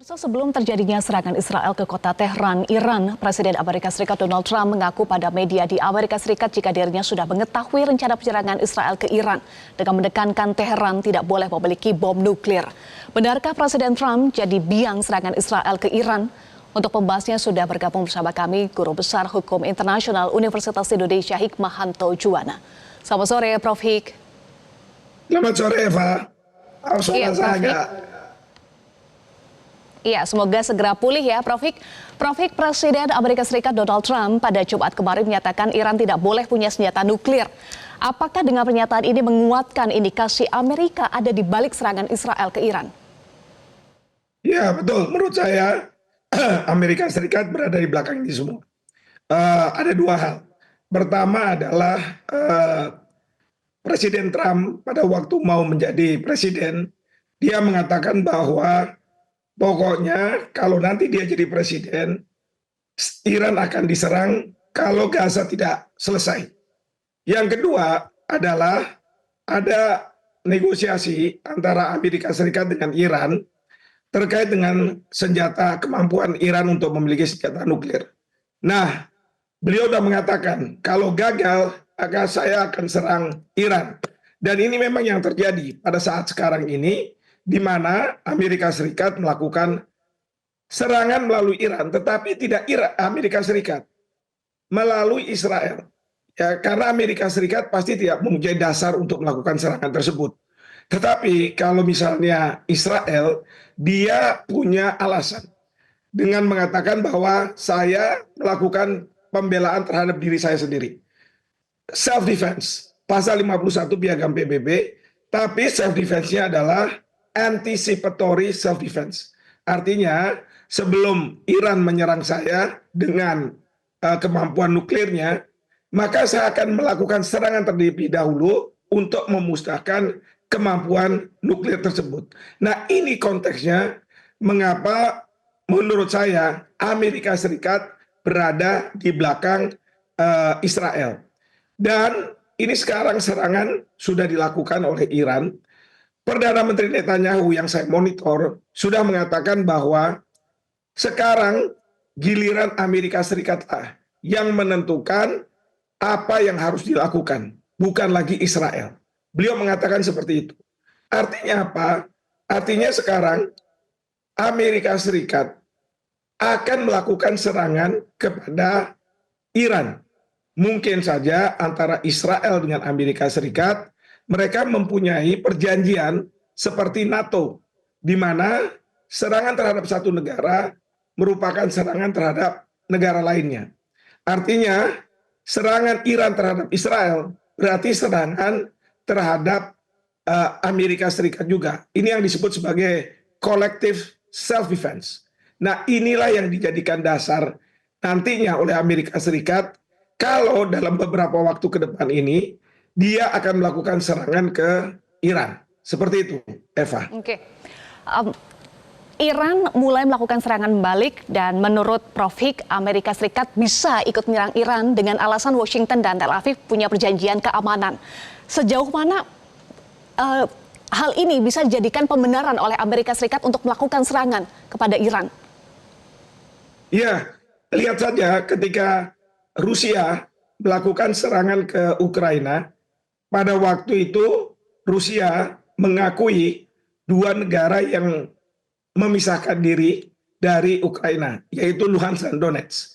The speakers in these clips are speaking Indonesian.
Sebelum terjadinya serangan Israel ke kota Tehran, Iran, Presiden Amerika Serikat Donald Trump mengaku pada media di Amerika Serikat jika dirinya sudah mengetahui rencana penyerangan Israel ke Iran dengan menekankan Tehran tidak boleh memiliki bom nuklir. Benarkah Presiden Trump jadi biang serangan Israel ke Iran? Untuk pembahasnya sudah bergabung bersama kami Guru Besar Hukum Internasional Universitas Indonesia Hikmahanto Juwana. Selamat sore Prof. Hik. Selamat sore Eva. Iya, Prof. Hik. Iya, semoga segera pulih ya, Prof. Hik. Prof. Hik, Presiden Amerika Serikat Donald Trump pada Jumat kemarin menyatakan Iran tidak boleh punya senjata nuklir. Apakah dengan pernyataan ini menguatkan indikasi Amerika ada di balik serangan Israel ke Iran? Ya, betul. Menurut saya Amerika Serikat berada di belakang ini semua. Ada dua hal. Pertama adalah Presiden Trump pada waktu mau menjadi presiden, dia mengatakan bahwa pokoknya kalau nanti dia jadi presiden, Iran akan diserang kalau Gaza tidak selesai. Yang kedua adalah ada negosiasi antara Amerika Serikat dengan Iran terkait dengan senjata, kemampuan Iran untuk memiliki senjata nuklir. Nah, beliau sudah mengatakan kalau gagal saya akan serang Iran. Dan ini memang yang terjadi pada saat sekarang ini, di mana Amerika Serikat melakukan serangan melalui Iran, tetapi tidak Amerika Serikat, melalui Israel. Ya, karena Amerika Serikat pasti tidak mempunyai dasar untuk melakukan serangan tersebut. Tetapi kalau misalnya Israel, dia punya alasan dengan mengatakan bahwa saya melakukan pembelaan terhadap diri saya sendiri. Self defense, pasal 51 Piagam PBB, tapi self defense-nya adalah anticipatory self defense. Artinya sebelum Iran menyerang saya dengan kemampuan nuklirnya, maka saya akan melakukan serangan terlebih dahulu untuk memusnahkan kemampuan nuklir tersebut. Nah, ini konteksnya mengapa menurut saya Amerika Serikat berada di belakang Israel. Dan ini sekarang serangan sudah dilakukan oleh Iran. Perdana Menteri Netanyahu yang saya monitor sudah mengatakan bahwa sekarang giliran Amerika Serikat yang menentukan apa yang harus dilakukan, bukan lagi Israel. Beliau mengatakan seperti itu. Artinya apa? Artinya sekarang Amerika Serikat akan melakukan serangan kepada Iran. Mungkin saja antara Israel dengan Amerika Serikat, mereka mempunyai perjanjian seperti NATO, di mana serangan terhadap satu negara merupakan serangan terhadap negara lainnya. Artinya, serangan Iran terhadap Israel berarti serangan terhadap Amerika Serikat juga. Ini yang disebut sebagai collective self-defense. Nah, inilah yang dijadikan dasar nantinya oleh Amerika Serikat kalau dalam beberapa waktu ke depan ini dia akan melakukan serangan ke Iran. Seperti itu, Eva. Oke. Iran mulai melakukan serangan balik dan menurut Prof. Hik, Amerika Serikat bisa ikut menyerang Iran dengan alasan Washington dan Tel Aviv punya perjanjian keamanan. Sejauh mana hal ini bisa dijadikan pembenaran oleh Amerika Serikat untuk melakukan serangan kepada Iran? Ya, lihat saja ketika Rusia melakukan serangan ke Ukraina, pada waktu itu Rusia mengakui dua negara yang memisahkan diri dari Ukraina, yaitu Luhansk dan Donetsk.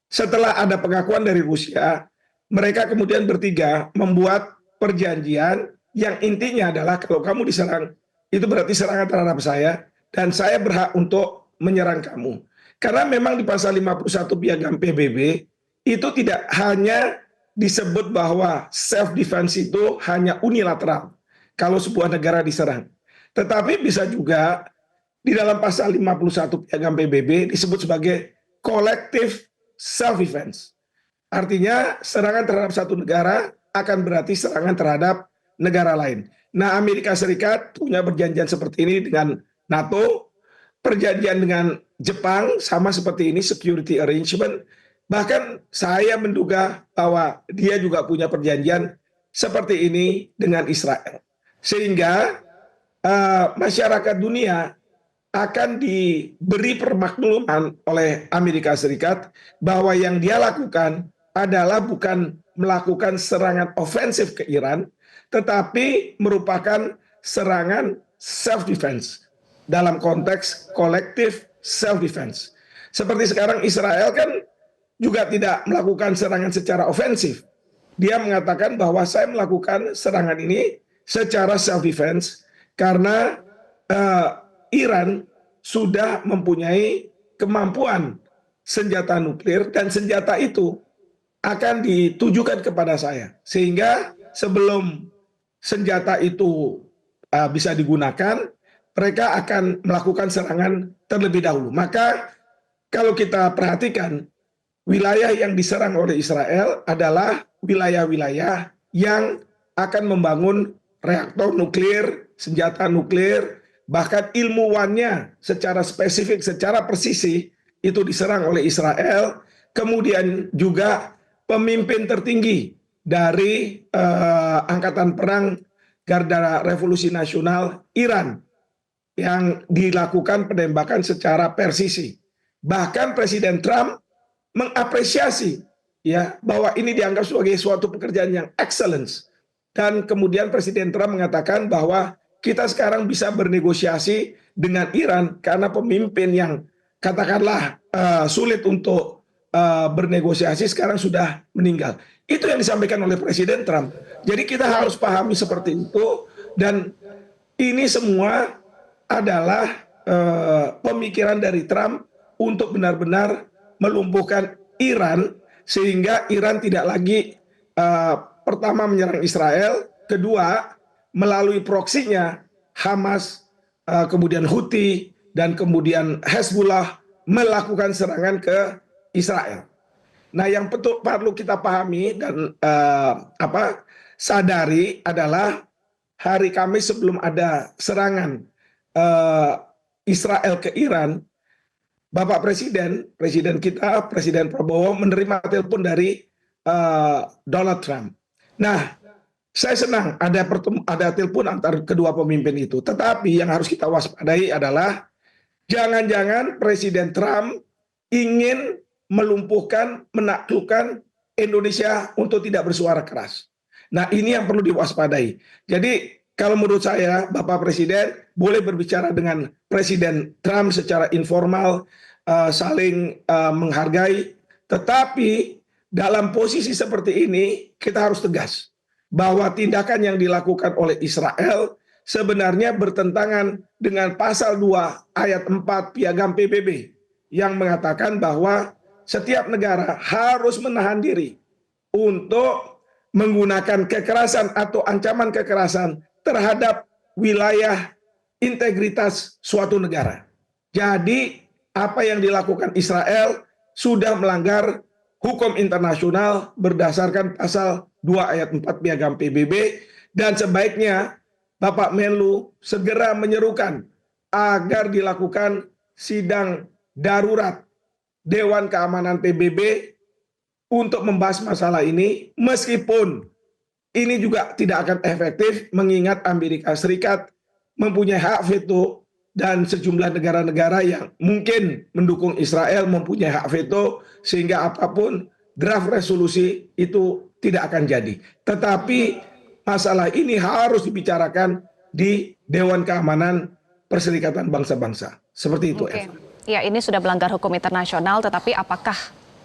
Setelah ada pengakuan dari Rusia, mereka kemudian bertiga membuat perjanjian yang intinya adalah kalau kamu diserang, itu berarti serangan terhadap saya, dan saya berhak untuk menyerang kamu. Karena memang di pasal 51 Piagam PBB, itu tidak hanya disebut bahwa self-defense itu hanya unilateral kalau sebuah negara diserang. Tetapi bisa juga di dalam pasal 51 Piagam PBB disebut sebagai collective self-defense. Artinya serangan terhadap satu negara akan berarti serangan terhadap negara lain. Nah, Amerika Serikat punya perjanjian seperti ini dengan NATO, perjanjian dengan Jepang sama seperti ini, security arrangement. Bahkan saya menduga bahwa dia juga punya perjanjian seperti ini dengan Israel. Sehingga masyarakat dunia akan diberi permakluman oleh Amerika Serikat bahwa yang dia lakukan adalah bukan melakukan serangan ofensif ke Iran, tetapi merupakan serangan self-defense dalam konteks kolektif self-defense. Seperti sekarang Israel kan juga tidak melakukan serangan secara ofensif. Dia mengatakan bahwa saya melakukan serangan ini secara self-defense karena Iran sudah mempunyai kemampuan senjata nuklir dan senjata itu akan ditujukan kepada saya. Sehingga sebelum senjata itu bisa digunakan, mereka akan melakukan serangan terlebih dahulu. Maka kalau kita perhatikan, wilayah yang diserang oleh Israel adalah wilayah-wilayah yang akan membangun reaktor nuklir, senjata nuklir, bahkan ilmuwannya secara spesifik, secara presisi itu diserang oleh Israel. Kemudian juga pemimpin tertinggi dari Angkatan Perang Garda Revolusi Nasional Iran yang dilakukan penembakan secara presisi. Bahkan Presiden Trump mengapresiasi ya bahwa ini dianggap sebagai suatu pekerjaan yang excellence. Dan kemudian Presiden Trump mengatakan bahwa kita sekarang bisa bernegosiasi dengan Iran karena pemimpin yang katakanlah sulit untuk bernegosiasi sekarang sudah meninggal. Itu yang disampaikan oleh Presiden Trump. Jadi kita harus pahami seperti itu, dan ini semua adalah pemikiran dari Trump untuk benar-benar melumpuhkan Iran, sehingga Iran tidak lagi pertama menyerang Israel, kedua melalui proksinya Hamas, kemudian Houthi, dan kemudian Hezbollah melakukan serangan ke Israel. Nah, yang perlu kita pahami dan sadari adalah hari Kamis sebelum ada serangan Israel ke Iran, Bapak Presiden kita, Presiden Prabowo menerima telepon dari Donald Trump. Nah, saya senang ada telepon antar kedua pemimpin itu. Tetapi yang harus kita waspadai adalah jangan-jangan Presiden Trump ingin melumpuhkan, menaklukkan Indonesia untuk tidak bersuara keras. Nah, ini yang perlu diwaspadai. Jadi, kalau menurut saya, Bapak Presiden boleh berbicara dengan Presiden Trump secara informal, saling menghargai. Tetapi dalam posisi seperti ini, kita harus tegas bahwa tindakan yang dilakukan oleh Israel sebenarnya bertentangan dengan pasal 2 ayat 4 Piagam PBB yang mengatakan bahwa setiap negara harus menahan diri untuk menggunakan kekerasan atau ancaman kekerasan terhadap wilayah integritas suatu negara. Jadi apa yang dilakukan Israel sudah melanggar hukum internasional berdasarkan pasal 2 ayat 4 Piagam PBB, dan sebaiknya Bapak Menlu segera menyerukan agar dilakukan sidang darurat Dewan Keamanan PBB untuk membahas masalah ini, meskipun ini juga tidak akan efektif mengingat Amerika Serikat mempunyai hak veto dan sejumlah negara-negara yang mungkin mendukung Israel mempunyai hak veto, sehingga apapun draft resolusi itu tidak akan jadi. Tetapi masalah ini harus dibicarakan di Dewan Keamanan Perserikatan Bangsa-Bangsa. Seperti itu, Eva. Ya, ini sudah melanggar hukum internasional, tetapi apakah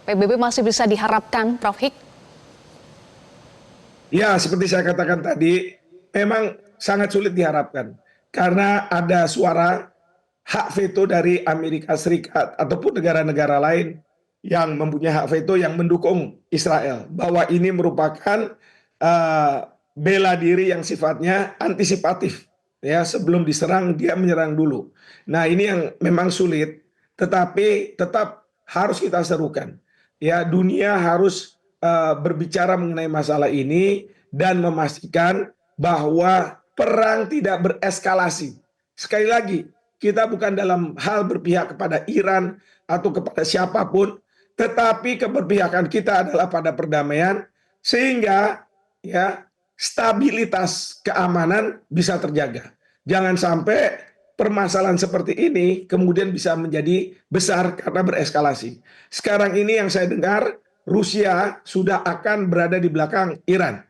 PBB masih bisa diharapkan, Prof. Hik? Ya, seperti saya katakan tadi, memang sangat sulit diharapkan. Karena ada suara hak veto dari Amerika Serikat ataupun negara-negara lain yang mempunyai hak veto yang mendukung Israel. Bahwa ini merupakan bela diri yang sifatnya antisipatif. Ya, sebelum diserang, dia menyerang dulu. Nah, ini yang memang sulit, tetapi tetap harus kita serukan. Ya, dunia harus berbicara mengenai masalah ini dan memastikan bahwa perang tidak bereskalasi. Sekali lagi, kita bukan dalam hal berpihak kepada Iran atau kepada siapapun, tetapi keberpihakan kita adalah pada perdamaian, sehingga ya stabilitas keamanan bisa terjaga. Jangan sampai permasalahan seperti ini kemudian bisa menjadi besar karena bereskalasi. Sekarang ini yang saya dengar, Rusia sudah akan berada di belakang Iran.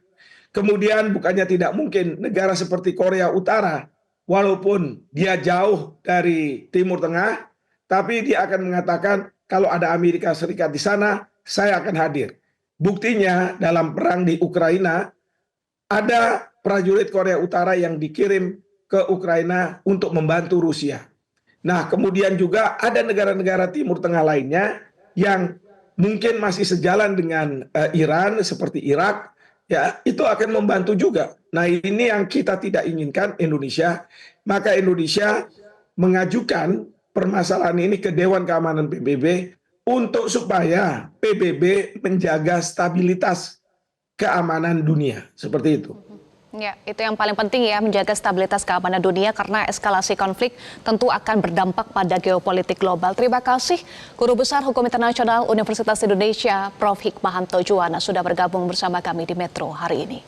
Kemudian bukannya tidak mungkin negara seperti Korea Utara, walaupun dia jauh dari Timur Tengah, tapi dia akan mengatakan kalau ada Amerika Serikat di sana, saya akan hadir. Buktinya dalam perang di Ukraina, ada prajurit Korea Utara yang dikirim ke Ukraina untuk membantu Rusia. Nah, kemudian juga ada negara-negara Timur Tengah lainnya yang mungkin masih sejalan dengan Iran seperti Irak, ya itu akan membantu juga. Nah, ini yang kita tidak inginkan Indonesia. Maka Indonesia mengajukan permasalahan ini ke Dewan Keamanan PBB untuk supaya PBB menjaga stabilitas keamanan dunia. Seperti itu. Ya, itu yang paling penting ya, menjaga stabilitas keamanan dunia karena eskalasi konflik tentu akan berdampak pada geopolitik global. Terima kasih Guru Besar Hukum Internasional Universitas Indonesia, Prof. Hikmahanto Juwana sudah bergabung bersama kami di Metro hari ini.